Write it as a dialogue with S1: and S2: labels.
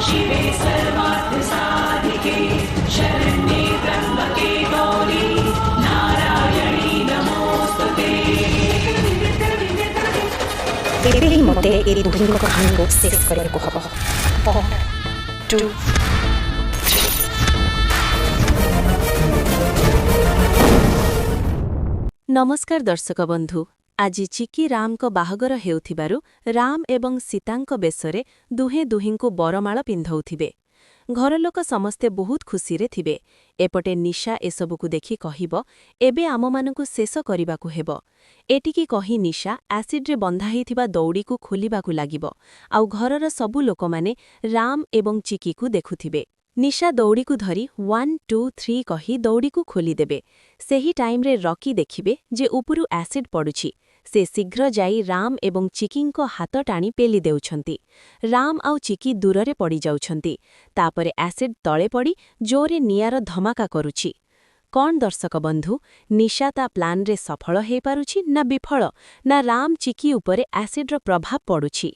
S1: शिवे सर्वार्थसाधिके शरण्ये त्र्यम्बके गौरी नारायणी नमोस्तुते।
S2: ଏବେ ହିଁ ମୋତେ ଏ ଦୁହିଁଙ୍କ କାହାଣୀକୁ ଶେଷ କରିବାକୁ ହବ। 1 2
S3: नमस्कार दर्शक बंधु। आज चिकी राम को बाहागर हेउथिबारु राम एवं सीतांक बेसरे दुहे दुहिंकु बरमाळ पिंधौथिबे। घरलोक समस्ते बहुत खुशी रे थिबे। एपटे निशा एसबुकु देखि कहिबो एबे आममानकु शेष करिबाकु हेबो। एटिकी कहि निशा एसिड रे बंधा हेइथिबा दौड़ीकु खोलिबाकु लागिबो। आउ घरर सबु लोकमाने राम एवं चिकीकु देखुथिबे। निशा दौड़ीकु धरी 1 2 3 कहि दौड़ीकु खोलिदेबे। सेही टाइमरे रॉकी देखिबे जे उपरु एसिड पडुछि। से शीघ्र जाई राम एवं चिकींको हाथ टाणी पेली देउछंती। राम आउ चिकी दूररे पड़ी जाउछंती। तापरे एसिड तळे पड़ी जोरे नियार धमाका करुछि। कौन दर्शक बंधु, निशा ता प्लान रे सफल हेइ पारुछि ना विफल, ना राम चिकी उपरे एसिड रो प्रभाव पडुछि?